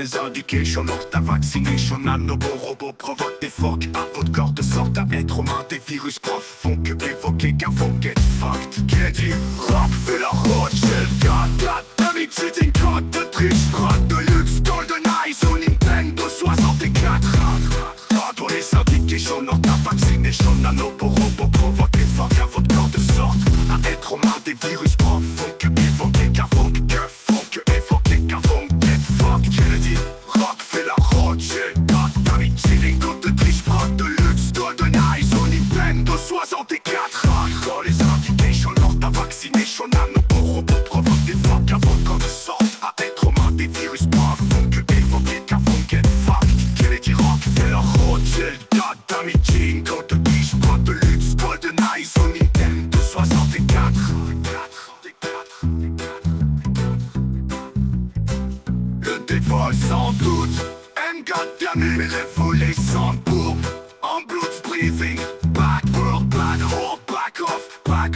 les indications lors de la vaccination. Nanorobots provoquent des phoques à votre corps de sorte à être aux mains des virus profonds que évoquer qu'avant get fucked. Kennedy, Rockefeller, Rothschild, God, David, c'est une code de triche, code de luxe, GoldenEye, sur Nintendo 64. Dans les indications lors de la vaccination. Nanorobots provoquent des phoques à votre corps de sorte à être aux mains des virus profonds que évoquer qu'avant que font que évoquer qu'avant get fucked. Kennedy, Rockefeller, Rothschild, God, David, c'est une code de triche, code de luxe, GoldenEye, sur Nintendo 64. Dans les indications lors de la vaccination. Nanorobots provoquent des phoques à votre corps de sorte à être aux mains des virus profonds que évoquer qu'avant get fucked. Kennedy, Rockefeller, Rothschild, God, David, c'est une code de triche, code de luxe, GoldenEye, sur Nintendo 64. Le dévol sans doute aime goddammit mes révolés sans bourbe. En blues breathing, backward, bad hole, back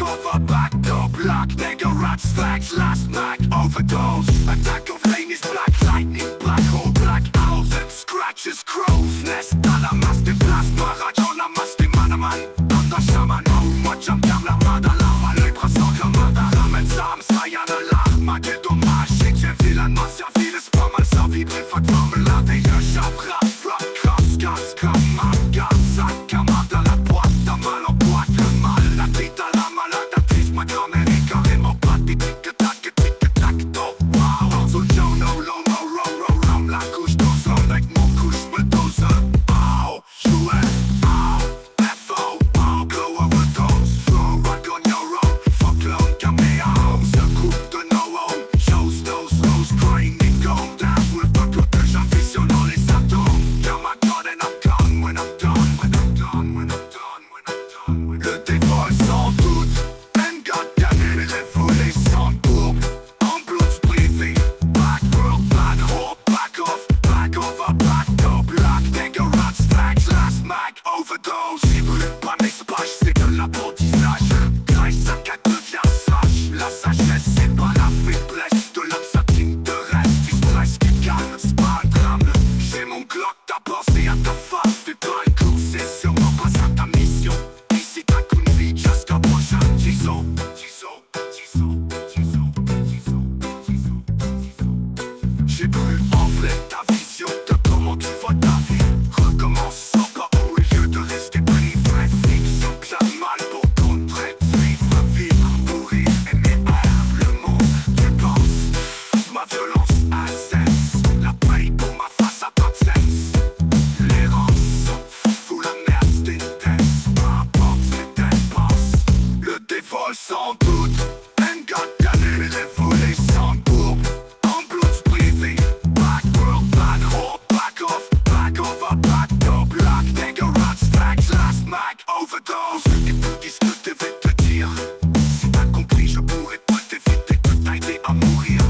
off a back door. Black nigga rats, facts, last Mac overdose. Attack of lane is black lightning, black hole, black owls and scratches, crows nest. Dans la masse des plasma, rajon la masse des manaman. Dans la shaman, oh, moi j'aime bien la main dans l'arme. L'œil pressant comme un ramène Sam, ça y'en a l'arme. Quel dommage, c'est que j'ai vilanement servi. Laisse pas mal servi, bref, forme la veille, chabra, front, cross, gas, comme un gars, sac, camarade dans la boîte, t'as mal en boîte, le mal, la tête à la malade, la triste, ma grand-mère est carrément pas tic-tac, tic-tac, do, wow, so yo, no, lomo, row, la couche dose, avec mon couche, me dose, oh, jouet, oh, F.O., oh, go overdose, flow, rock on your road, fuck l'homme, cameo, se coupe de no-oh, shows, those, crying, it go down, with the truth que j'ambitionne dans les atomes, you're my god and I'm done, when I'm done, when I'm done, when I'm done, when I'm done, le dévol sans doute, and goddammit, mes révolés sans courbe, en blues breathing, backward, bad hole, back off a back door, black nigga rats, facts, last Mac overdose. Si vous n'êtes pas mes spaches, c'est de l'apprentissage, Grace à 4 devient sage, la sagesse c'est pas la faiblesse, de la satine de reste, tu stresses qui calme, c'est pas un drame, j'ai mon Glock, t'as pensé à ta face, tu dois le coup, c'est sûrement pas ça ta mission, ici t'as qu'une vie jusqu'à prochain ciseau. J'ai plus en vrai ta vision de comment tu vois ta vie. Recommence encore au lieu de rester pris. Vraie fiction, bien mal pour contrer. Vivre, mourir, aimer humblement. Tu penses, ma violence a cesse. La paye pour ma face a pas de sens. L'errance fout la merde, c'est une thèse. Peu importe ce que dépenses. Le dévol sans doute. And goddammit, mes révolés sans courbe. En blues breathing, backward, bad hole, back off a back door. Black nigga rats, facts, last Mac overdose. Et tout dis ce que je devais te dire. Si t'as compris, je pourrais pas t'éviter de t'aider à mourir.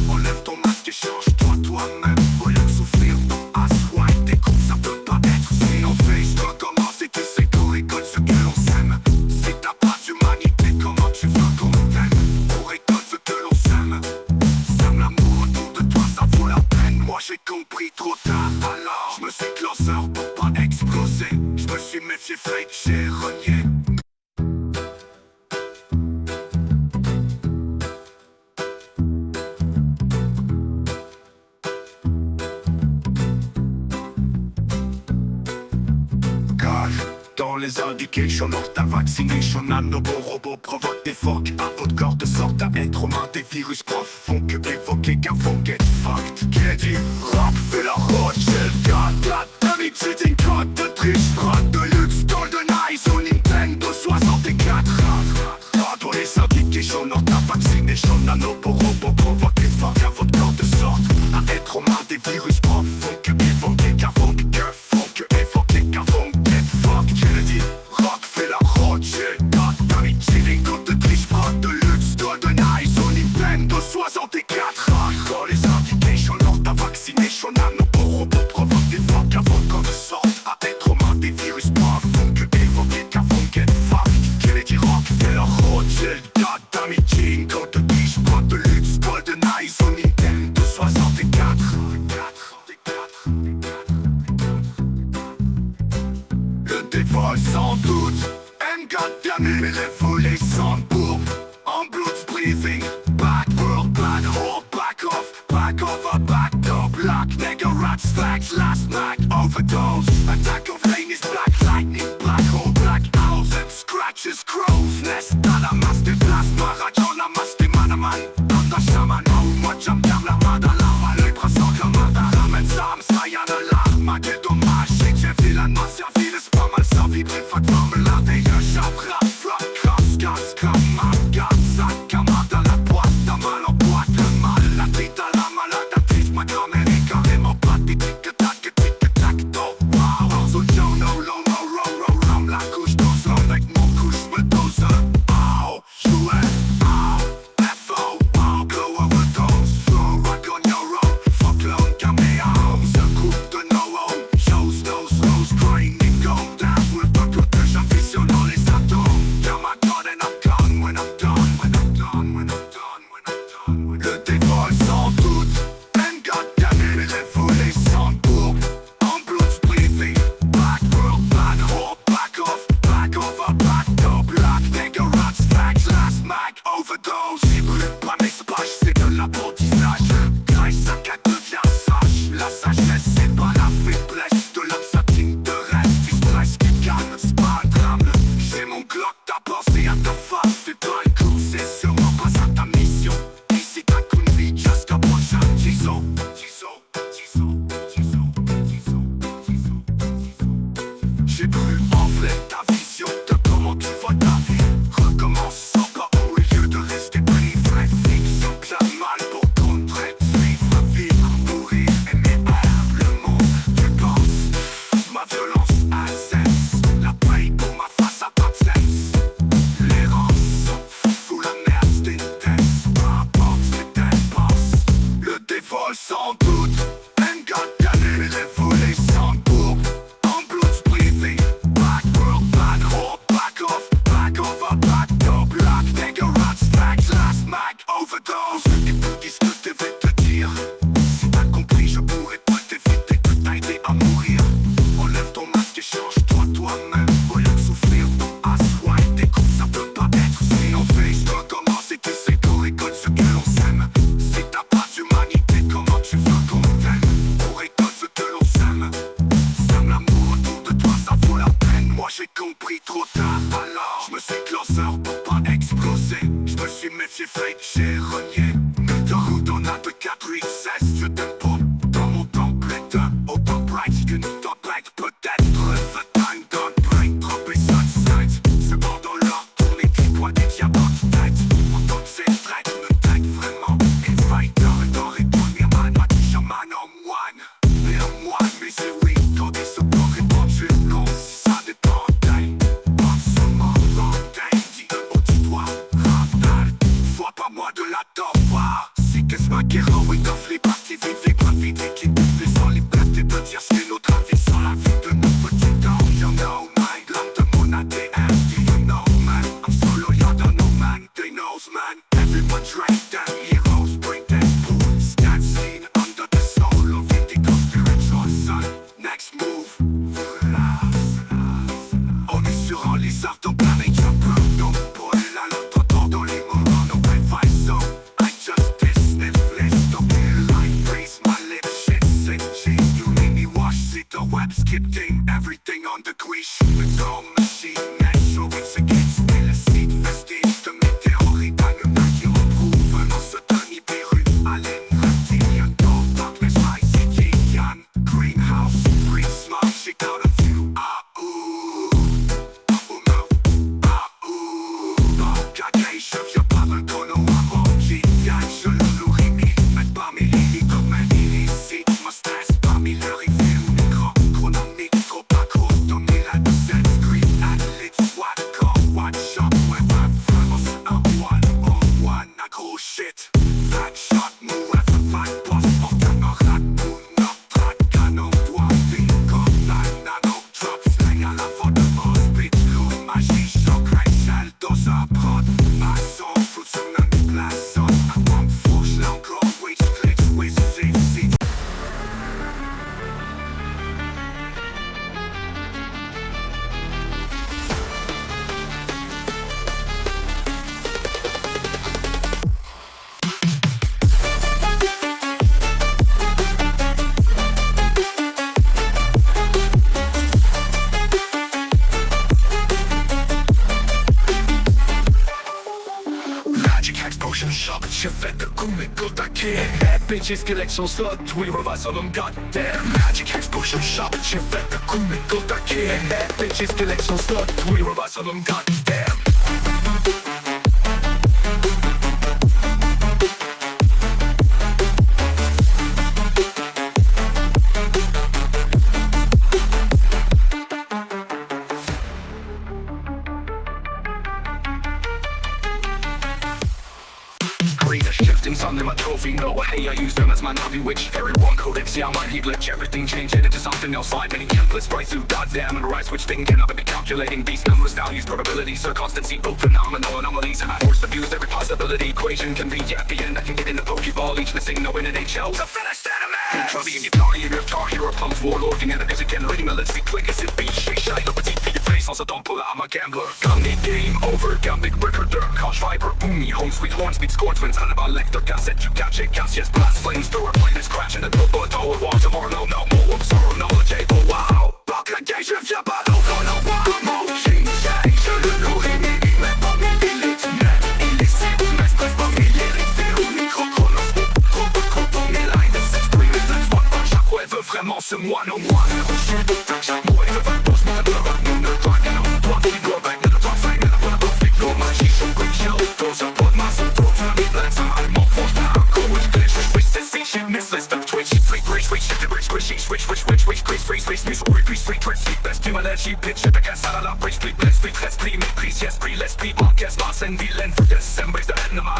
Enlève ton masque et change-toi toi-même. Au lieu de souffrir ton ass white, tes coups ça peut pas être. Si on face recommence et tu sais qu'on récolte ce que l'on sème. Si t'as pas d'humanité, comment tu veux qu'on t'aime? On récolte ce que l'on sème. Sème l'amour autour de toi, ça vaut la peine. Moi j'ai compris trop tard, alors je me suis closer pour pas exploser. Je me suis méfié, fake, j'ai renié. Dans les indications lors de la vaccination. Nanorobots provoquent des phoques à votre corps de sorte à être aux mains des virus profonds que évoquer qu'avant get fucked. Kennedy, Rockefeller, Rothschild, God, David, c'est une code de triche, code de luxe, GoldenEye, sur Nintendo 64. Dans les indications lors de la vaccination. Nanorobots provoquent des phoques à votre corps de sorte à être aux mains des virus profonds que évoquer qu'avant que évoquer qu'avant get fucked. Kennedy, Rockefeller, Rothschild, God, David, c'est une code de triche, code de luxe, GoldenEye, sur Nintendo 64. Dans les indications lors de la vaccination. Nanorobots provoquent des vols sans doute. And goddammit, mais les volets sans bourbe. En Bloods breathing, backward, bad hole, back off, a back door, black nigga, rats, facts, last night, overdose. Attack of lane is black lightning, black hole, black owls and scratches, crows nest. Namaste, plasma, rajon, namaste, manaman. Anda shaman, oh, moi jam jam la madalama. Les bras sans camada, ramène Sam, sayan alarma. Quel dommage, c'est que j'ai vilainement servi, laisse pas mal sa vibrer, fuck, forme la dégueu, chabra, flotte, cross, gas, comme un gars. J'ai plus en vrai ta vision de comment tu vois ta vie. Recommence sans pas au lieu de rester pris. Vrai fiction, bien mal pour contrer. Vivre, vivre, mourir, aimer, le monde. Tu penses, ma violence a cesse. La paye pour ma face à pas de sexe. Les rangs fous la merde, c'est une tête. Peu importe ce que t'aimes, pense. Le dévol sans doute. And goddammit, mais les volets sans bourbe. Overdose. Écoute ce que je vais te dire. Si t'as compris, je pourrais pas t'éviter de t'aider à mourir. Enlève ton masque et change-toi toi-même. Au lieu de souffrir ton assoir et tes coups, ça peut pas être si on fait. Je recommence et tu sais qu'on récolte ce que l'on sème. Si t'as pas d'humanité, comment tu veux qu'on t'aime? On récolte ce que l'on sème. Sème l'amour autour de toi, ça vaut la peine. Moi j'ai compris trop tard, alors je me suis closer pour pas exploser. Je me suis méfié, fake, j'ai renié. De route on a de 4, 8, 16. Je t'aime pas dans mon template. Autant bright qu'une tempête peut-être. The time don't break, trop et sunset. Cependant l'or tourne et qui boit des diamants qui tête. En tant que c'est traite, me tête vraiment. Et fighter et d'or et toi, Mirman, m'a dit shaman en moine. Mais en moine, mais c'est oui, quand des secours répondent, je suis con. Si ça dépend d'elle, pas seulement d'elle. Dis au petit doigt. Vois pas moi de la devoir. Si qu'est-ce ma guerre, oui, d'offre les parties vides, les profiter qui bouffent sans liberté de dire ce qu'est notre avis sans la vie de nos petits ans. You know, my l'âme de mon ADN. Do you know, man? I'm solo, you don't know, man. They knows, man. Everyone drink them heroes, bring them fools. Stand seen under the soul of Indigo spiritual sun. Next move. On est sur un lézard dans planète Jumper. Donc pour la lotte, dans les moments. Skipping everything on the quiche. It's all machine natural. It's against me. Le site vestige de météorites. Un humain qui retrouve un os de Nibiru. Allen, reptilian, dog, darkness, icy, Gigan. Greenhouse, free smoke, shit out of view. Ah, ooh. Ah, ooh, no. Ah, ooh. Bagage, chef, y'a pas de tonneau à mon Gigan. Je le nourris, mais parmi les lits comme un illicite. Ma stress parmi le rivière. Shit, that shot move at the fight boss. Portant un rat, mon notre canon doit vivre comme la J'ai fait de coups mais go taquer. Bad bitches collection slot, we reverse on them goddamn. Magic exposure shop. J'ai fait de coups mais go taquer. Bad bitches collection slot, we reverse on them goddamn. Shifting sun in my trophy, no way I use them as my navi. Which everyone codex, yeah, my heat glitch. Everything changed it into something else. Slide many templates, right through goddamn and rise. Which thing cannot be calculating these numbers, values, probabilities, so constancy, both phenomenal anomalies. And I force to use every possibility. Equation can be at the end. I can get in the Pokeball, each missing, no in an HL. To finish that man. Trouble in your car, you're tar hero, pumps, warlording, and it is again. Reading my let's see, quick as it be. Shy, look at your face, also don't pull out, I'm a gambler. Gun game over, gun big record, Kosh Viper, boomy, home sweet horn, speed, score twins, Hannibal Lecter, cassette, you catch it, gas, yes, blast, flames, through a plane is crashing, and the bullet, oh, war, tomorrow, no more, sorrow, knowledge, oh, wow. Buck engagement, je pas d'eau, no, wow, change, je le nourris, mais pas mes élites, il est si, mais stress pas mes lyrics, c'est le micro-chronos, trop, mes lines de sex, puis les let's one, chaque web veut vraiment ce moine au moine, chaque web veut pas se mettre, nous ne draguons, toi, tu dois back, ne dois pas, ne dois pas, flic, no, ma chiche, au quick shell, those are pot, ma soup, trop, famille, let's allemand, force, pas un coup, which glitch, switch, c'est shit, miss list of twitch, switch, shift, switch, freeze, news, repeat, street, twitch, sleep, best, tu m'as l'air, j'y pitch, je te casse à la bridge, split, bless, street, reste, pli, méprise, yes, pris, let's pli, podcast, boss, and vilaine, for this, embrace the end, ma,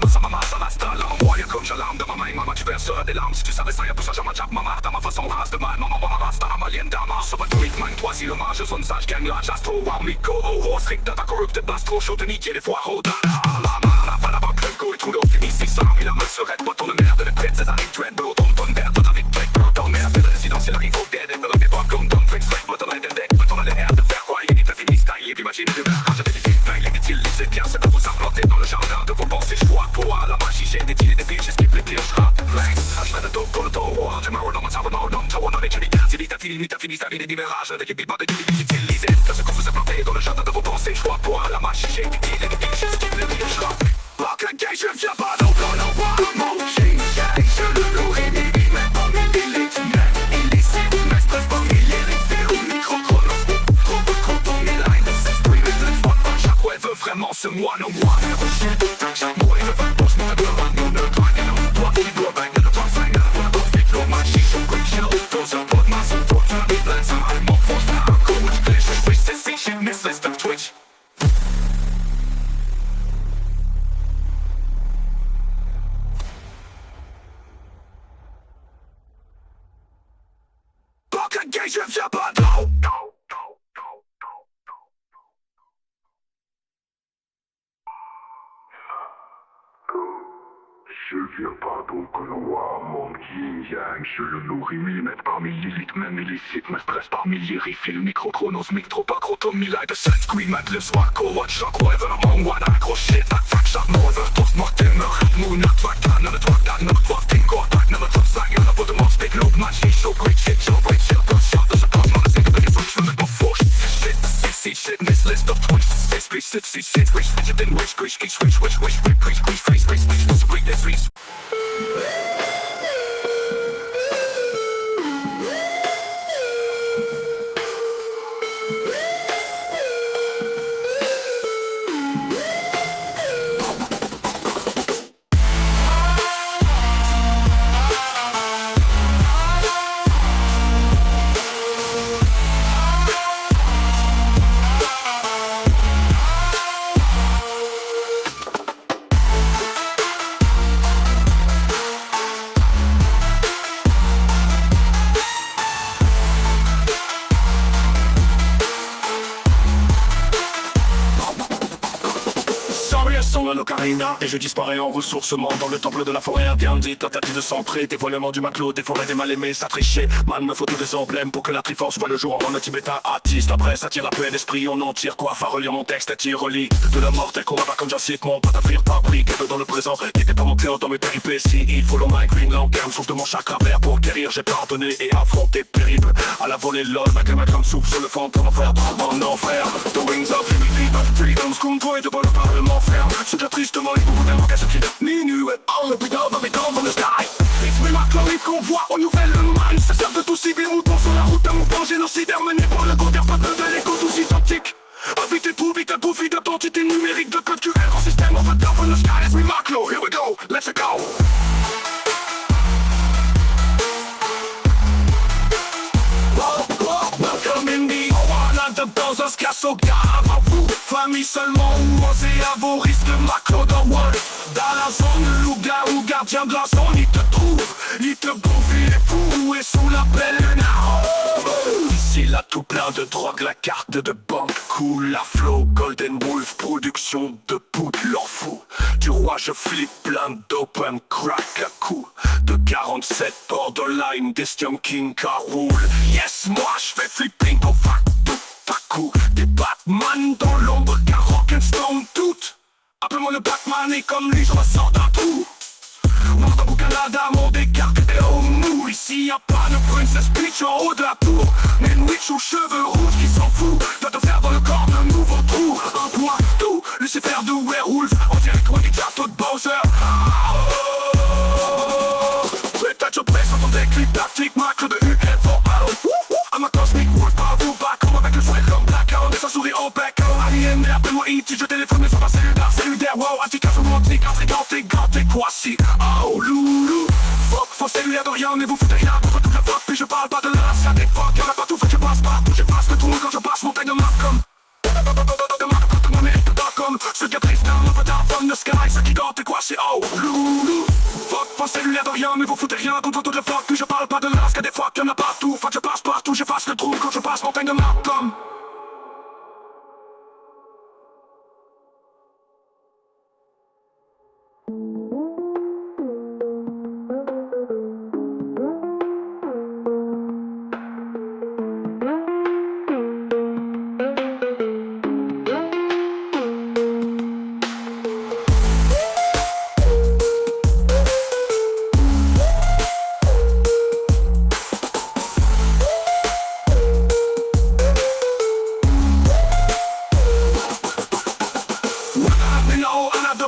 ça m'amasse, à la star, l'envoie, comme j'alarme de ma main, maman, tu verseras des larmes, si tu savais ça, y'a pour ça, j'en jappe, maman, dans ma façon, race de mal, maman, rasta, malienne, d'ama, so, but tweet, man, toi, si l'hommage, je sonne sage, gagne, l'âge, astro, wow, Miko, oh, strict, data, corrupted, blast, trop chaud, de niquer les foires, oh, dana, la, pas là-bas, plein, go, et trou d'eau, fini, 600, il a me serait, bâton de merde, de tête, ces années, dread, beau, ton vert, ton avec, break, ton merde, de résidentiel, arrive au dead, et me levez pas, comme Tom Flex, break, bâton, et deck, bâton, et l'air, de faire quoi, il est fini, style, et puis imagine, de verre, quand j'avais des filles, les utilisez bien, c'est à vous implanter dans le jardin de vos pensées, choix, pour à la magie, j'ai des deals et des billes, j'esquive les pires, j'rappe, flex, je de dos, pour le dos, tomorrow, dans mon cerveau, non, t'as les jolis gars, t'as fini, t'as des mirages, des big de billes, utilisez, de ce qu'on vous a planté dans le jardin de vos pensées, choix, pour à la magie, j'ai des deals et des billes, j'esquive les pires, j'rappe, block la gage, je viens pas, non, mon chien, je le nourris, mais pas mes délits, il est si, mais stress pas mes lyrics, c'est au micro-chronos, trop, mes lines de sex, puis les let's one, chaque web veut vraiment ce moine au moine, chaque mot il veut pas pour se mettre de loin, nous ne draguons, toi qui dois back, ne dois pas, ne dois pas, flic, no, ma chiche, au quick shell, those are pot, ma soup, trop, famille, blends, allemand, force, pas un coup, which glitch, switch, c'est shit, miss list of twitch. Engage, je viens pas d'eau. Je viens pas donc mon petit yang, je le nourris millimètre par millilitre, même illicite, me stress par milliers, fil micro-chronos, micro pas crotom, millilitres de sunscreen, mat le soir, co-watch, shock, whatever, mon one, accroché, tac, fac, chaque mover, toast, mortem, moon, attack, dan, on the track, dan, on the twelve, think, or attack, number top, slang, on the bottom, of speak, low, match, show, great shit, shot, there's a cosmo, the thing, but it's rich, from the buff, force, shit, miss list of twitch, sit, switch, it then wish, switch, face, to break this reason. l'ocarina et je disparais en ressourcement dans le temple de la forêt interdite. Tentative de centrer, dévoilement du maclo, des forêts des mal-aimés, ça trichait. Man me faut tous des emblèmes pour que la Triforce voit le jour en un tibétain artiste. Après ça tire à peine d'esprit, on en tire quoi? À relire mon texte, tire relis de la mort, tel qu'on va pas comme j'incite mon pote à fuir par prix, qu'elle veut dans le présent. N'était pas mon cœur dans mes péripéties, il faut l'homme un green lantern, sauf de mon chakra vert pour guérir. J'ai pardonné et affronté périple. À la volée lol, ma crème comme soupe sur le fond pour en faire en enfer. The wings of liberty, but freedom's convoy de bon parlement ferme. C'est tristement les beaucoup d'avocats qui de minuit. All the freedom of it all from the sky. Esprit marquant les convois aux nouvelles man. Ça sert de tout civil mouton sur la route d'un mouvement génocidaire mené par le compteur peuple de l'écho tous identiques. Invité pour vite, profit d'identité numérique de code QR en système of a top on the sky. Esprit marquant, here we go, let's go. Welcome in the Oana de Bowser's Castle, gare à vous. Famille seulement ou osez à vos risques, Maclo de Wolf. Dans la zone, loup-garou, gardien de la zone, il te trouve, il te bouffe, il est fou et sous la belle lune. Ici là tout plein de drogue, la carte de banque cool, la flow, Golden Wolf, production de poudre, leur fou. Du roi je flippe plein d'open crack à coup de 47 borderline, Destium King car roule. Yes, moi je fais flipping au fac tout à coup. Des Batman dans l'ombre car rock'n'stone tout. Appelle-moi le Batman et comme lui je ressors d'un trou. Mort au Canada, mon décart que t'es au mou. Ici y'a pas de Princess Peach en haut de la tour, mais une witch aux cheveux rouges qui s'en fout. Doit te faire dans le corps d'un nouveau trou. Un point tout, laissez faire de werewolf en direct du château de Bowser. Peut-être je presse sur ton déclic tactique, macro de UFO. I'm a cosmic wolf, pas vous back home avec le sourire comme Blackout et sa souris au bec. Alien, appelle-moi E.T. je téléphone mais sans pas cellulaire, wow, anti-casse romantique, intrigante, ganté, voici. Oh loulou, faut cellulaire de rien, mais vous foutez rien contre toute la fuck. Puis je parle pas de la race, y'a des fuck, y'en a pas tout fait, je passe partout, je passe le trou quand je passe montagne de Malcolm. Ce gars triste, un avatar from the sky, ce qui gante, quoi, c'est oh loulou. Faut cellulaire de rien, mais vous foutez rien contre toute la fuck. Puis je parle pas de la race, y'a des fuck, y'en a partout. Faut que je passe partout, je passe le trou quand je passe montagne de Malcolm.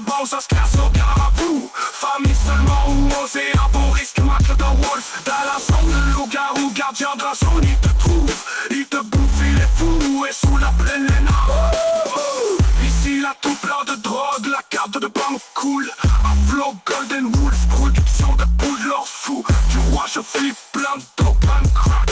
Bowser's Castle, gare à vous. Famille seulement ou osez à vos risques, Maclo de Wolf. Dans la zone, le loup-garou, gardien de la zone, il te trouve, il te bouffe, il est fou et sous la pleine lune. Ici là tout plein de drogue, la carte de banque cool. Un flow Golden Wolf, production de poudre, leur fou. Du roi je flippe plein d'open crack.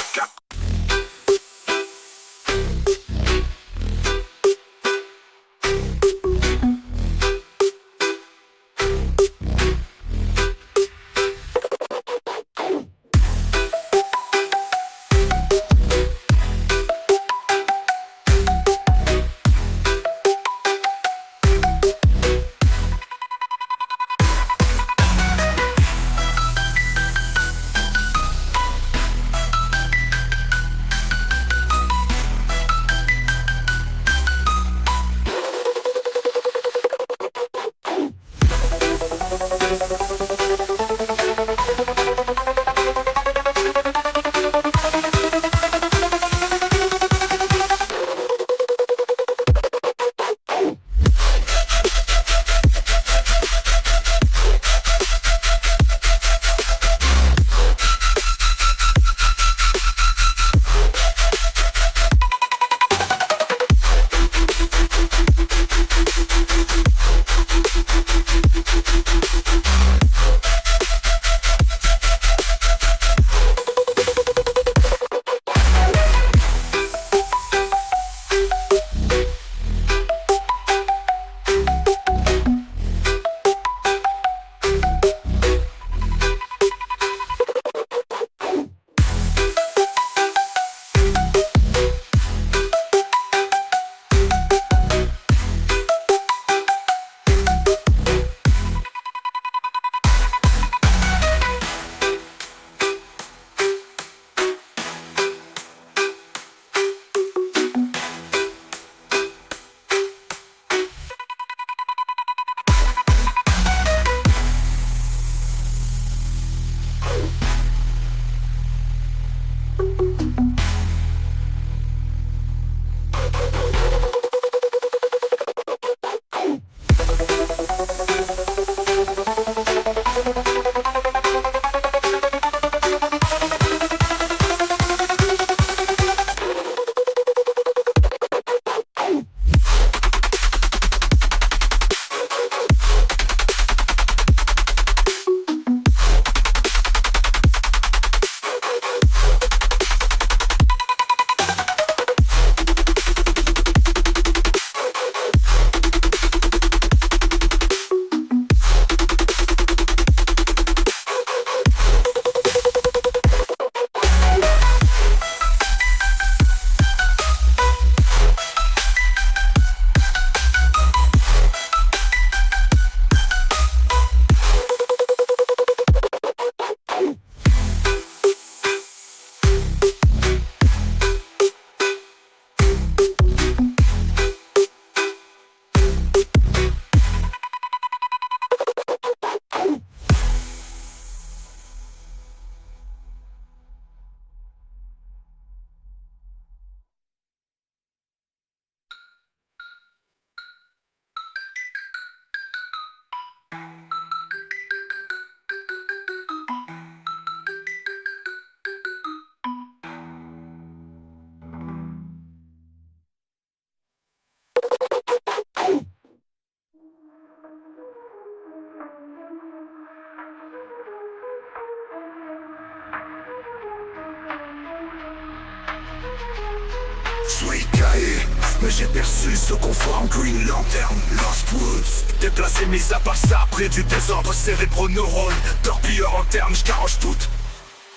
suis caillé, mais j'ai perçu ce confort en Green Lantern, Lost Woods. Déplacé, mis à part ça, près du désordre cérébro-neurones. Torpilleur en termes, j'carrange tout.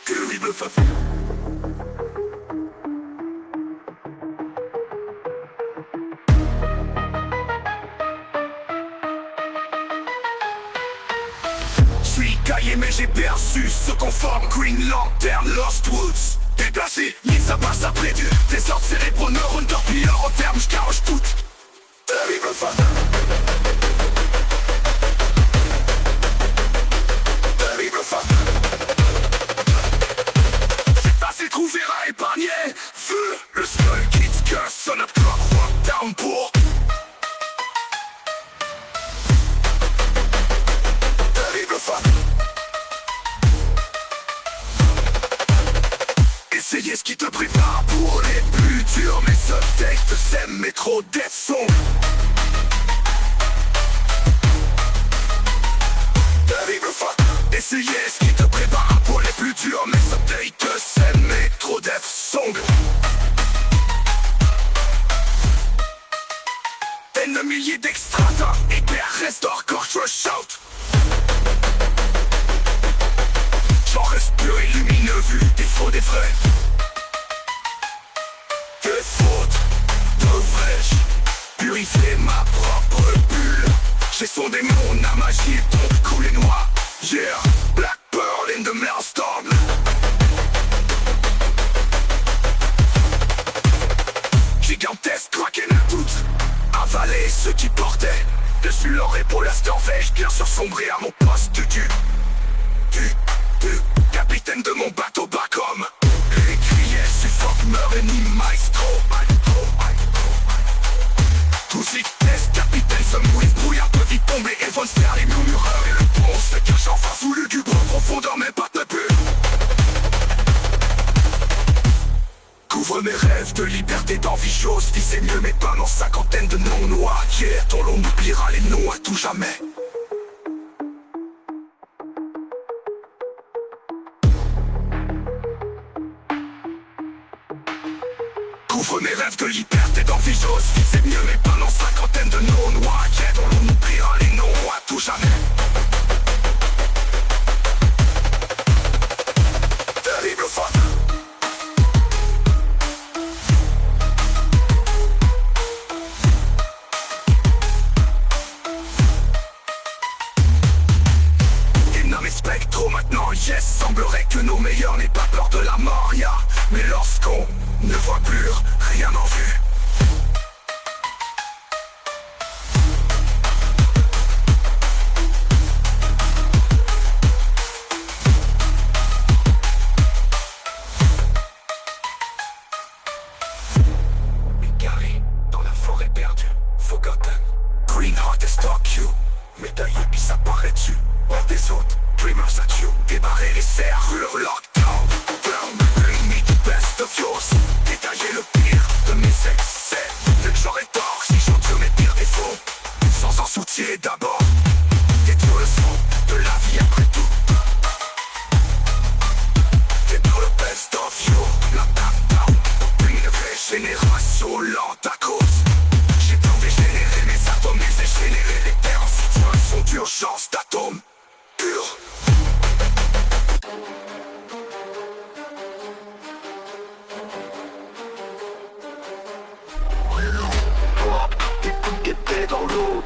Que vive le feu. Suis caillé, mais j'ai perçu ce confort en Green Lantern, Lost Woods. Déplacé, mis à part ça, près du désordre cérébro-neurones. Torpilleur en termes, j'carrange tout. Terrible fan. Trouvera épargné. Feu, le seul qui te casse son up clock, walk down pour terrible fan. Essayez ce qui te prépare pour les plus durs. Mais ce texte s'aime, mais trop death song. Terrible fan. Essayez ce qui te prépare pour les plus durs. Mais ce texte s'aime, mais trop death song. Ennemi d'extrata, hyper restore, gorge shout. J'en reste pur et lumineux vu des faux des vrais. Que faute devrais-je purifier ma propre bulle? J'ai son démon, la magie pompe couler noir. Yeah, Black Pearl in the Maelstrom. Gigantesque Kraken tout avaler ceux qui portaient dessus leur épaule. Asterveille, bien sûr sombré à mon poste du capitaine de mon bateau Bacom. Et criait suffoque, meurt et ni maestro. Tous y testent, capitaine se mouille, brouillard peut vite tomber et vont se faire les murmureurs. Et le pont se cache enfin sous lugubre profondeur, mais pas de plus. Couvre mes rêves de liberté, d'envie, j'ose viser mieux mes pas dans cinquantaine de noms noirs. Yeah, dont l'on oubliera les noms à tout jamais. Couvre mes rêves de liberté, d'envie, j'ose viser mieux mes pas dans cinquantaine de noms noirs. Yeah, dont l'on oubliera les noms à tout jamais. Terrible fan. Spectro maintenant, yes, semblerait que nos meilleurs n'aient pas peur de la mort, ya. Mais lorsqu'on ne voit plus rien en vue, égaré dans la forêt perdue, forgotten. Green Heart est stalk you, médaillé puis ça paraît dessus. Hors des autres, dreamers at you. Débarrer les serrures, lockdown. Down, bring me the best of yours. Détailler le pire de mes excès. Dès que j'aurai tort, si j'entre mes pires défauts. Sans en soucier d'abord. Détruire le son de la vie après tout. Détruire le best of you. La tap down. Une régénération lente à cause. J'ai tout dégénéré mes atomes et généré les terres en situation d'urgence d'atomes. Pur. Des coups de guettet dans l'eau.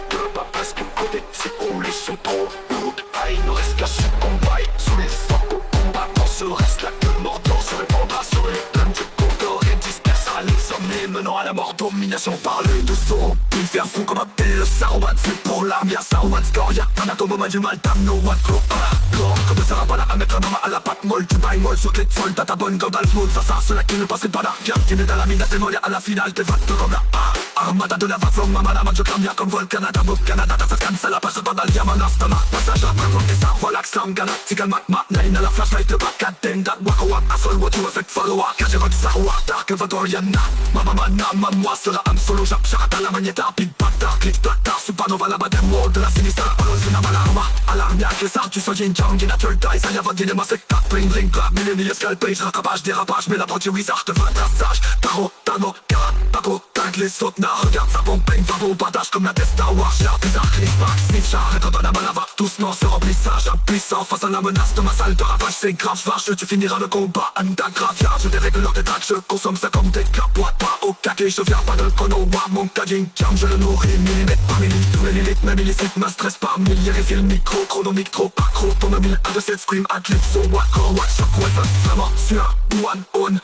De pas parce que côté c'est coulé sont trop lourdes. Ah, il ne reste qu'à ce combat. Sous les forts au combat, dans ce reste là que Mordor se répandra sur les plaines du Condor et dispersera les hommes menant à la mort. Domination par le dessous. Puis faire fou comme appelle le Saruman. C'est pour l'arme, y'a Saruman score. Y'a un atome au moment du mal, tam no one crow. Comme ça va là à mettre un homme à la patte molle. Tu bailles molle sur les soldats, ta bonne comme dans le monde. Face à ceux-là qui ne passent pas là. Viens, qui n'est dans la mine à démolir à la finale. T'es vagues de l'homme là. Armada de la vaflong, maman la manche clamia comme vol Canada, Bob Canada, ta cancel la page de dans le diamant, l'estomac. Passage à prendre des ça, relax, sang, galactical, mat, nine à la flashlight, de back, at den, that waka wak, asol, what you effect, follow up, Kajerot, Sarwa, Dark, Vadoriana, Mamamana, Mamwa, Sera, Am, Solo, Jap, Charata, la magneta, Big Bata, Click, Tata, Supernova, la badem, wall, de la sinistra, Olozina, Malarma, Alarmia, Kesar, tu sois Jin Chang, Natural Dice, Aya, Vadine, Masek, Pain, Ring, Club, Millennial, Scalpage, Rattrapage, Dérapage, mais la produit Wizard, Vatassage, Taro, Tano, Kara, Paco, Tank, les Sotna, regarde sa bombe, Pain, Vavo, Badage, comme la Testa, Warshar, Bizarre, Cliff, Back, Snitch, Arrête, Redonne, Malava, tous morts, se remplissage, impuissant, face à la menace de ma salle de ravage, c'est grave, vache, tu finiras le combat, Anda, gravia, je dérègle l'ordre des tracks, je consomme ça comme des capois, pas au caquet, je viens pas de Konoha, mon tagging, jam, je le nourris, millimètre par millilitre, tous les limites, mes millisites, ma stress par milliers, refill, micro, chronomique, trop, accro, pour me mille, 1 de 7, scream, adlib, so, wacko, watch, shock, weapon, vraiment, sur, one, one,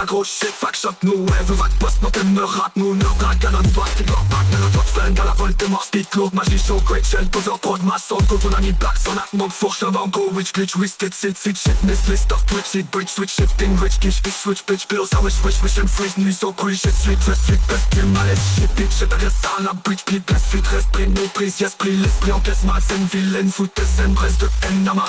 agro, shit, fuck, shot, nous, wave, vague, post, non, me rate, nous, ne drag, galon, doigt, tigre, back, ne le doigt, flingue, à la volte, mort, speed, cloud, magie, show, great shell, poser, prod, maçon, go, ton ami, black, son mon fourche, go, witch, glitch, risket, sit, shit, miss, list of twitch, it, bridge, switch, shifting, rich, kish, fish, switch, bitch, bills, I wish, and freeze, nuit, so cool, shit, street, dress, street, best, kill, malade, shit, bitch, shit, agresse, ça, la bridge, pli, best, fit, resprit, méprise, esprit, l'esprit, encaisse, malsaine, vilaine, foutaise, haine, presse de haine, mama,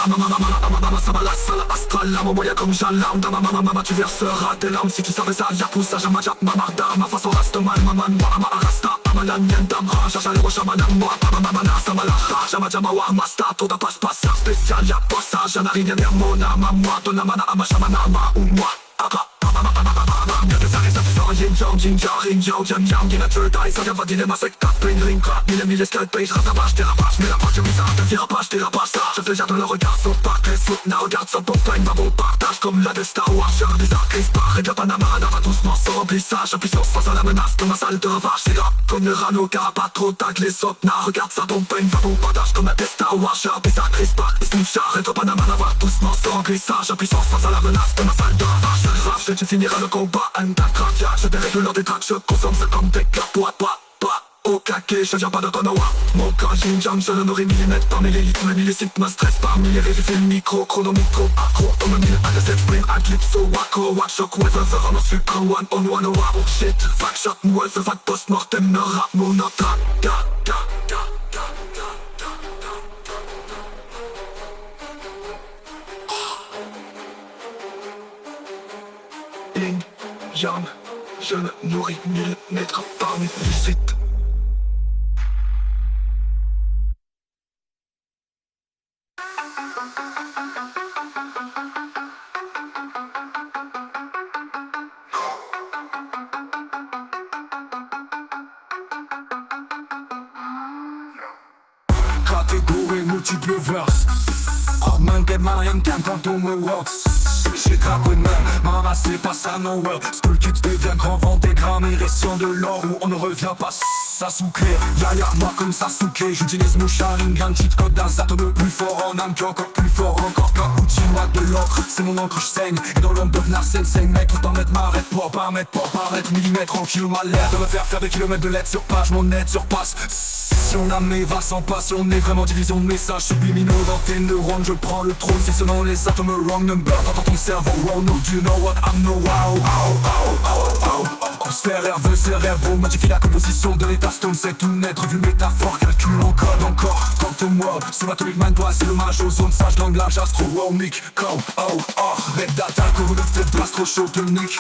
sabala, sala, astral, la moya comme j'alarme, mama, tu verseras tes larmes, si tu savais ça, yakusa, jamajap, mamarda, ma façon reste mal, maman, mama, arasta, amalan, yandam, raja, le rochamanam, moi, mama, samala, jamajama, masta, toda passe, spécial, y'a passage, yanarine, mona, mamma, donna, mana, amashamana, ou moi, aga, y'a des arrêts d'absents, yin, yang, ginger, ring, yang, yang, y'a natural dice, y'a vadine, ma secta, pain, ring, crap, mille, scalpage, rattrapage, dérapage, mais la poche, wizard, dérapage, ça, je te jette le regard, sauf pas, les foot, na, regarde, ça, bon, time, va bon, partage, comme la de Star Wars, genre des arcs, et de Panama, va doucement, sans remplissage, puissance face à la menace de ma salle de ravage, c'est là, comme le rano, car pas trop, tag, les sop, na, regarde, ça, bon, time, va bon, partage, comme la de Star Wars, genre des arcs, et snitch, et de Panama, va doucement, sans remplissage, puissance face à la menace de ma salle de ravage, tu finiras le combat, Anda, gravia, je dérègle l'ordre des tracks, je consomme ça comme des capois, au caquet, je viens pas de Konoha. Mon corps Jinjang, je le nourris millimètre par millilitre, mes millisites, ma stress par milliers, vérifie micro, chronomique, trop accro, comme mille, à de 7 spring, adlib, so, wacko, watch, shock, wave, vraiment sucre, one, on, oh, shit, fuck, shot, wolf, vague, post-mortem, me rap, mon nota, ga. Yin, yang, je le nourris millimètre par millisites. Catégorie multiple verse. Oh man, get man, rien qu'un quand on me works. J'ai grappé de main, maman c'est pas ça no well. Skull Kids devient grand vent des grammes, érection de l'or où on ne revient pas. Sasuke, yaya moi comme Sasuke. J'utilise mon Sharingan, cheat code d'un atome plus fort en âme, puis encore plus fort encore qu'un outil moi de l'encre. C'est mon encre, je saigne, et dans l'ombre de Narsen saigne. Mec, autant mettre m'arrête pour pas mettre, millimètre en kilo m'a l'air de me faire des kilomètres de lettres sur page, mon net surpasse. Si on a mes va sans passion, on est vraiment division de messages subliminaux dans tes neurones. Je prends le trône, si selon les atomes wrong number dans ton cerveau. Wow, no, do you know what I'm no wow. On se fait rêve, cérébro, modifie la composition de l'état stone, c'est tout net, revue métaphore, calcul en code encore. Quantum sous l'atomic mind, toi c'est l'hommage aux zones sages, langage astro, mic, com, red data, cours de tête, blast trop chaud, de nick,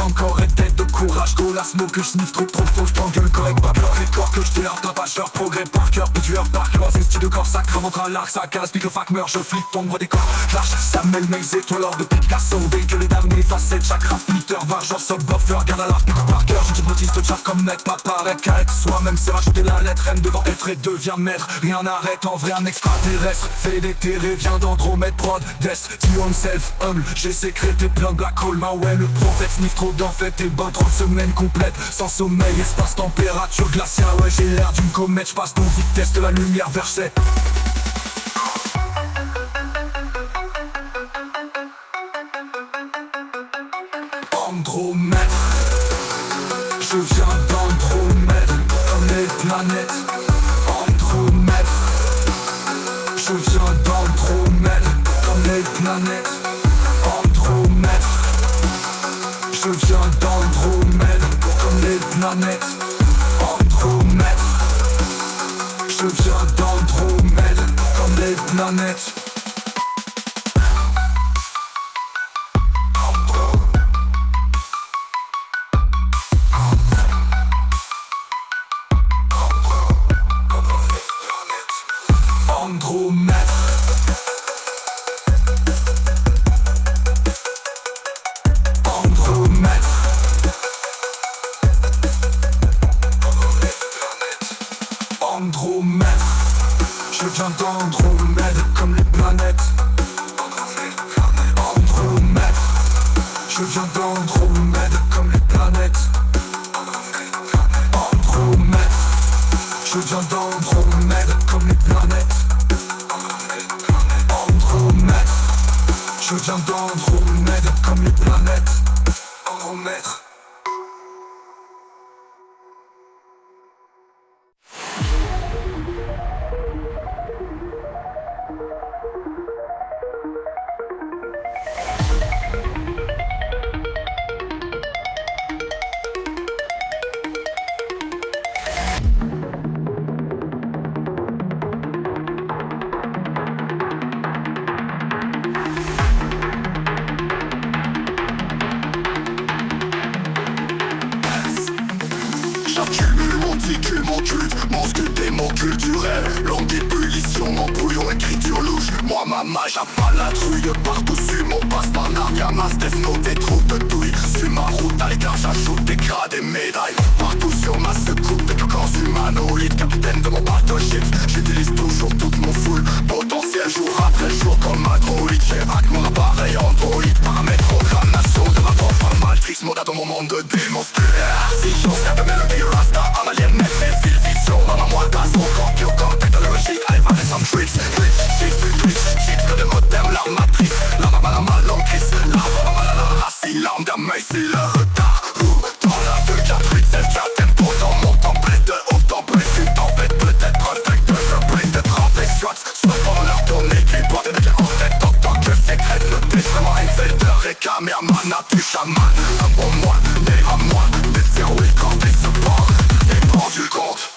encore, red tête de courage, go la smoke, que je sniffe trop, je t'engueule, correct, pas peur, les corps que je t'ai tapage, leur progrès par cœur, tueur par cœur, c'est style de corps, ça crame entre un larc, ça casse, pique le fac meurt, je flippe, tombe des corps, lâche, ça mêle mes étoiles, hors de Picasso, véhicule et damné, facette, chakra, flitter, vargent, subwoofer, garde à l'arc, pique par cœur, j'ai une notice de chat comme net, pas paraître qu'à être soi-même, c'est rajouter la lettre M devant être et devient maître, rien n'arrête, en vrai un extraterrestre, fait déterrer, vient d'Andromède, prod, death, tu on self, humble, j'ai sécrété plein black hole, ma ouais, le prophète, sniff trop d'en fait, et bonne 30 semaines complètes, sans sommeil, espace, température glaciale, ouais, j'ai l'air d'une comète, j'passe ton vitesse de la lumière vers 7. Andromède, je viens d'Andromède, comme les planètes. Andromède, je viens d'Andromède, comme les planètes. Andromède, je viens d'Andromède, comme les planètes. Andromède. Je viens d'Andromède, comme les planètes. Andromède. Andromède. Andromède. Je viens d'Andromède comme les planètes. Andromède. Je viens d'Andromède comme les planètes. Andromède. Je viens d'Andromède comme les planètes. Andromède. Je viens d'Andromède comme les planètes. Andromède. J'accumule mon ticu, mon culte, mon sculpté, mon culturel. Longue ébullition, mon bouillon, écriture louche. Moi, ma mage a pas la trouille. Partout sur mon passe par Nargamas, Death Note, des troupes de douille. Sur ma route à l'écart, j'ajoute des grades et médailles. Partout sur ma secoupe, des corps humanoïdes. Capitaine de mon battleship, j'utilise toujours toute mon full potentiel. Jour après jour comme un droïde. J'ai hack mon appareil Android. Paramètres, programmation de ma propre matrice. Moda dans mon monde de démons. Si j'ose faire de mélodie Rasta, Amalien, mes fils, vision. Maman, moi, gaz, mon corps, bio-corps, technologique. Allez, faire some tricks, cheats, que de moderne, la matrice. La mama, l'encrisse. La mama, la racie, l'arme d'un maïs, c'est le retard. Dans la vue, j'applique, c'est déjà tempo. Dans mon template de haut tempête. Une tempête, peut-être protect de surprise. De 30 shots, soit pendant leur tournée. Qui porte des clés en tête, toc, que secrète. Le pitch, vraiment invader et cameraman. A pu chaman, un bon moi, né à moi. Des zéros, les corps, des supports. Et prends du compte.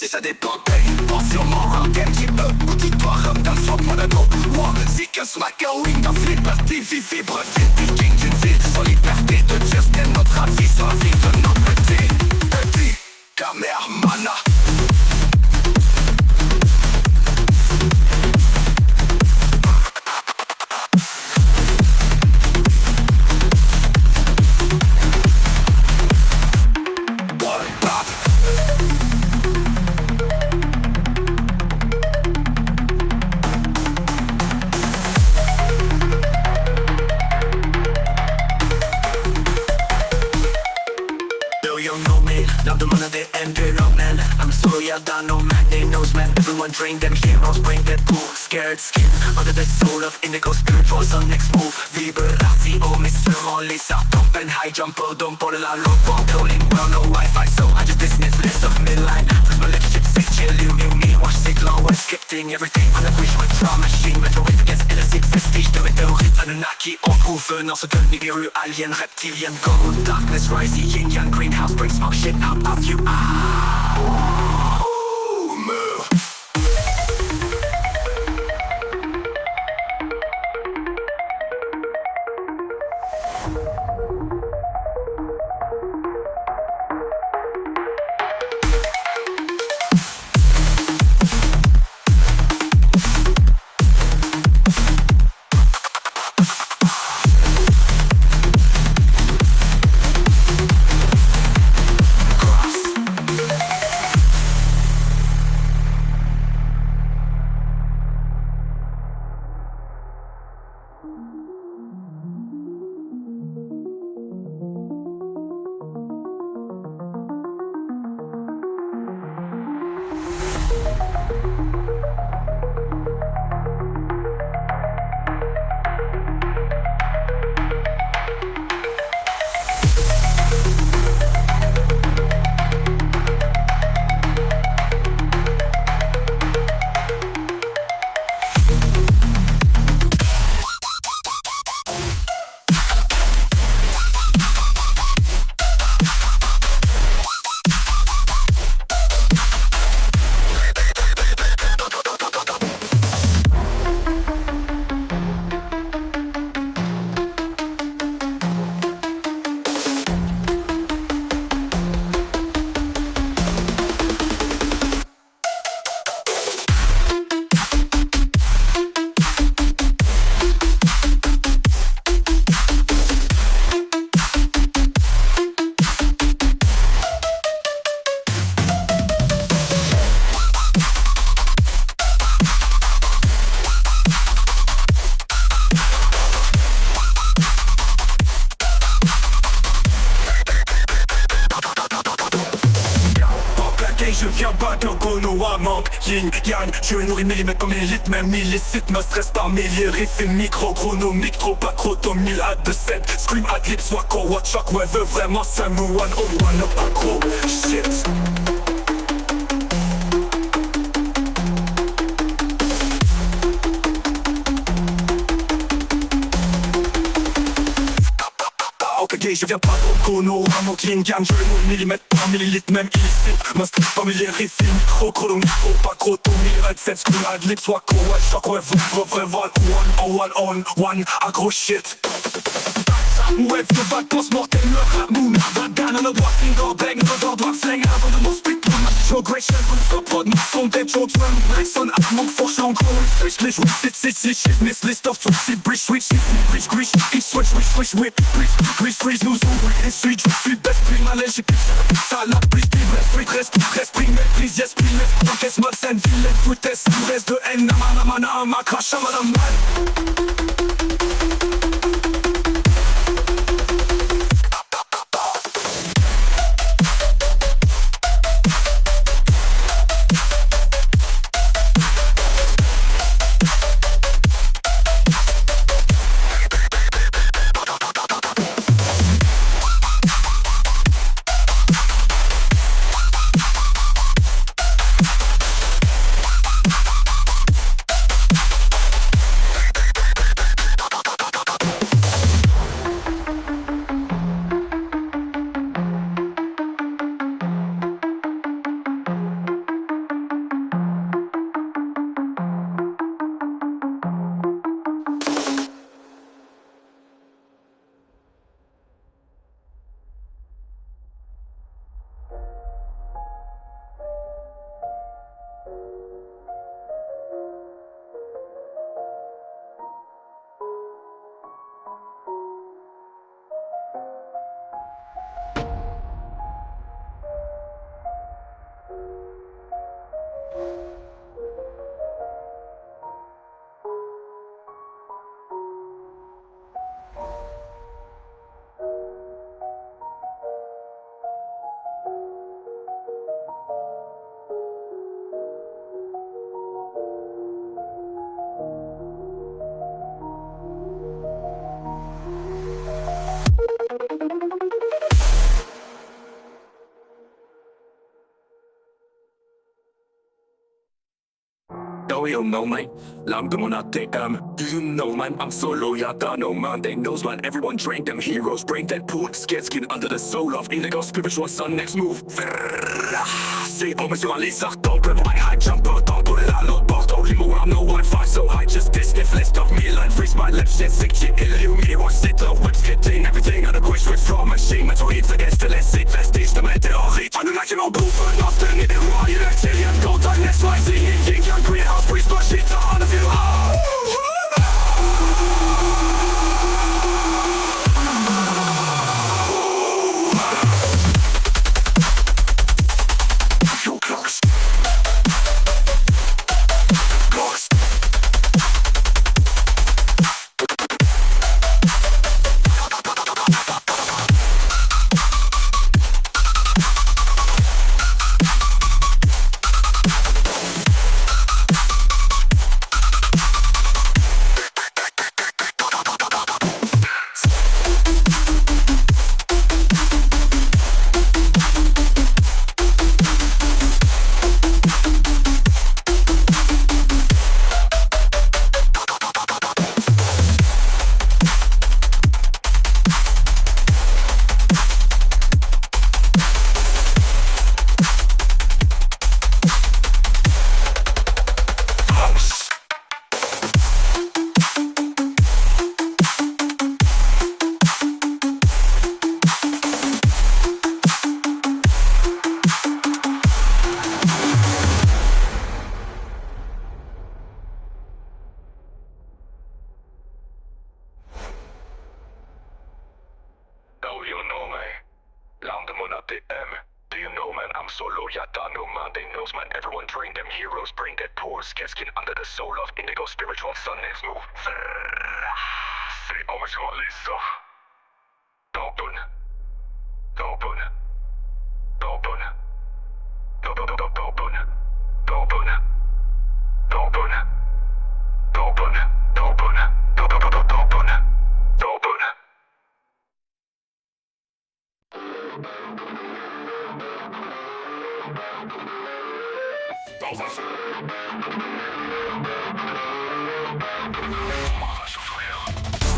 Et ça dépend, sûrement un game qui peut. Ou qui doit remettre sur mon ado. Moi, si qu'un smacker, wing, dans Flipper TV, fibre, picking d'une ville. Sur liberté de just et notre avis sur la vie de notre petit Kamehameha. Now the man of the emperor man. I'm sorry I done no man, they knows man. Everyone drain them heroes, bring that cool scared skin. Under the soul of indigo spirit for the next move. Vibratio, Mr. Molly, South Pump and high jumper. Don't pull it out, low ball, calling well, no Wi-Fi. So I just dismiss list of midline. Cause my leadership sick, chill, you, me. Watch sick, low, and skipting everything. On the bridge with trauma machine. Metroid against illicit vestige. De météorite, Anunnaki, on trouve dans ce que Nibiru, alien, reptilien. Gold, darkness, rising, yin, yang, greenhouse, bring smoke shit out of you. Y'a pas de gono à manque, yin, yang. Je nourris millimètres comme élite, même illicite. Me stresse par milliers, riff et micro, chronomique. Trop pas croto, 1000 hâte de 7. Scream ad lib, soit quoi, what shock, ouais, veut vraiment Samu one on one, pas gros, shit. Ok, je viens pas de chrono, vraiment yin yang. Je nourris millimètres par millilitre, même illicite. Me stresse par milliers, riff et micro, chronomique. Trop pas croto, 1000 hâte de 7. Scream ad lib, soit quoi, what shock, ouais, veut vraiment one on one, agro shit. Wave de vagues post-mortem, le rap moon Bandana, le doigt, finger bang, le doigt slang avant de mon speak. Progression, le prod, mon son, dead jokes, run, Blackson, at mon fourche, en gros, switch, glitch, whip, sit, shit, miss, list of tout, c'est bridge, switch, bridge, grish, each switch, whip, bridge, freeze, nous, on, street, je suis best, prix, malaise, j'ai salade, bridge, bref, reste, prix, méprise, yes, prix, left, encaisse, mode, scène, vilaine, foutaise, reste de haine, namana, ma crash, madame, Oh, you know, man, l'âme de mon ATM. Do you know, man, I'm solo, y'a no man. They knows, man, everyone trained them heroes. Brain dead pool, scared skin under the soul of indigo. Spiritual sun, next move. C'est bon, mais sur un lézard temple. My high jumper, temple, la l'autre porte. Only more, I'm no Wi-Fi, so I just dismiss list of me. Line freeze my left shit, sick shit, illumine. Or sit up, whips getting everything out of quick switch from machine. Météorite, vergesst, laisse it, vestige de météorite. Anunnaki, mon bouffe, often in the royal reptilian gold. I next rising in yin yang greenhouse breeze, but shit on the view. Solo, yata, no man, they knows, man, everyone trained them heroes, brain dead poor, scared skin under the soul of indigo, spiritual sun, next move. C'est always gonna listen. Open. Open. Open. Open. Open.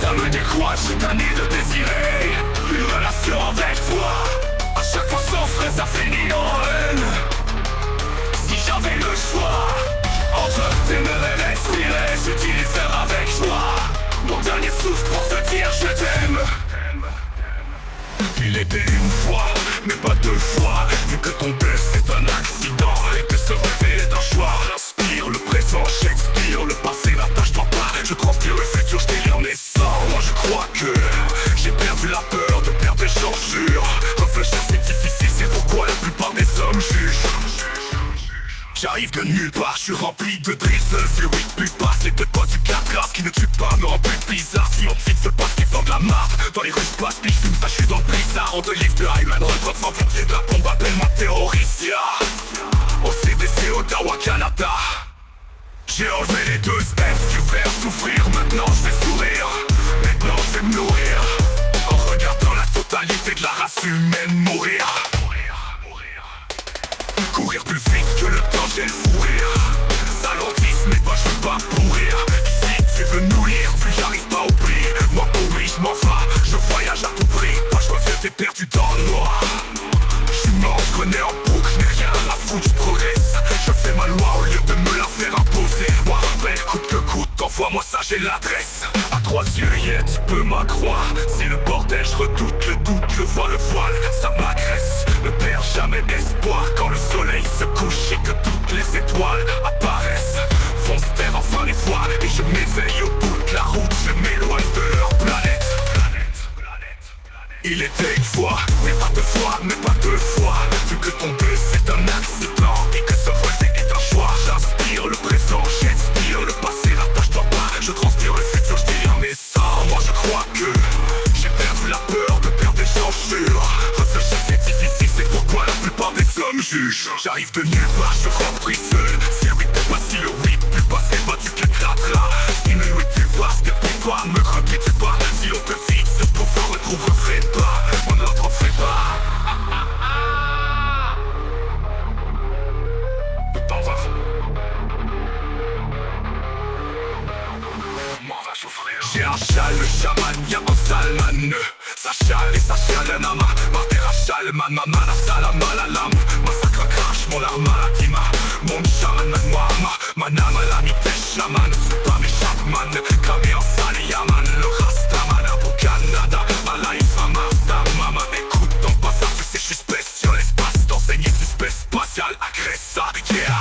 Ça me décourage, c'est un nid de désirer une relation avec toi. À chaque fois sans frais, ça finit en haine. Si j'avais le choix entre t'aimer et respirer, j'utiliserais avec joie mon dernier souffle pour te dire je t'aime. Il était une fois, mais pas deux fois. Vu que ton test est un accident et que ce rêve est un choix. J'inspire le présent, Shakespeare, le passé n'attache-toi pas. Je transpire le futur, je délire mes sangs. Moi je crois que j'ai perdu la peur de perdre des gens, jure. Réfléchir c'est difficile, c'est pourquoi la plupart des hommes jugent. J'arrive de nulle part, je suis rempli de drisseuses. Les 8 plus passent, les 2 potes du 4 grave qui ne tuent pas, me rend plus bizarre. Si on fixe le passe qui font de la marde, dans les rues je passe, puis je fume, ça je suis dans le blizzard. On te livre de Hyman, retraite sans frontier de la bombe, appelle-moi terroriste. Au CDC, Ottawa, Canada. J'ai enlevé les 2 F du verre, souffrir, maintenant je vais sourire. Maintenant je vais me nourrir, en regardant la totalité de la race humaine mourir. Courir plus vite que le temps, j'ai le fou rire. Salantiste, mais moi je veux pas pourrir. Ici tu veux nous lire, puis j'arrive pas à oublier. Moi pourri, je m'en vais, je voyage à tout prix. Pas je reviens, t'es perdu dans le noir. Je suis mort, je connais en boucle, je n'ai rien à foutre, je progresse. Je fais ma loi au lieu de me la faire imposer. Moi rappelle, coûte que coûte, envoie-moi ça, j'ai l'adresse. À 3 yeux, yeah, tu peux m'accroire. C'est le bordel, je redoute le doute, je vois le voile, ça m'agresse. Ne perds jamais d'espoir quand le soleil se couche et que toutes les étoiles apparaissent. Font se taire enfin les voiles et je m'éveille au bout de la route, je m'éloigne de leur planète. Il était une fois, mais pas deux fois, mais pas deux fois. Vu que tomber c'est un accident et que se relever est un choix. J'inspire le présent, j'expire le passé, l'attache-toi pas. Je transpire le futur, je délire mes sangs. Moi je crois que j'ai perdu la peur de perdre des gens, jure. Réfléchir c'est difficile, c'est pourquoi la plupart des hommes jugent. J'arrive de nulle part, je remplis seul. Si le 8 est pas si le 8 plus pas, c'est pas tu qu'éclateras. Si le 8 tu passes, depuis toi, me repites pas. Si on te fixe, pour faire le trouverait pas, on ne t'en fait pas. T'en vas. M'en va souffrir. J'ai un châle, le chaman, y'a un salman. Ça chale et ça chale un ama. Martyr à Chalman, ma mana salam à la lame. Massacre crash, mon arme à la dima. Mon chaman, moi, ma nama, l'ami des chaman. C'est pas mes chapman, cramé en salle, yaman. Le rastaman, pour Canada. Ma life, ma marda, maman. Écoute ton passage, tu sais, je suis spécial. L'espace d'enseigner du space spatial. Agressa, yeah.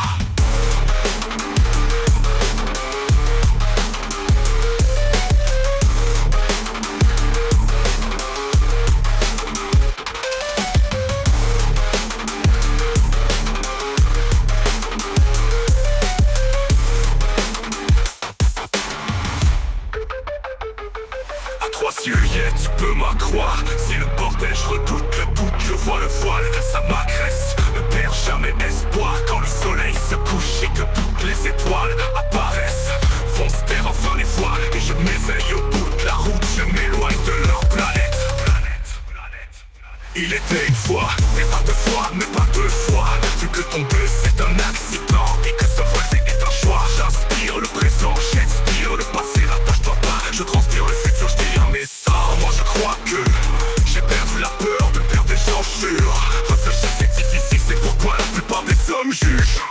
Yeah, tu peux m'accroire. C'est le bordel, je redoute le doute, je vois le voile, ça m'agresse. Ne perds jamais espoir quand le soleil se couche et que toutes les étoiles apparaissent. Font se taire enfin les voiles et je m'éveille au bout de la route, je m'éloigne de leur planète. Il était une fois, mais pas deux fois, mais pas deux fois. Vu que tomber c'est un accident et que se relever est un choix. J'inspire le présent, j'expire le passé, l'attache-toi pas. Je transpire le futur, je délire mes sangs. Moi je crois que j'ai perdu la peur de perdre des gens, jure. Réfléchir c'est difficile, c'est pourquoi la plupart des hommes jugent.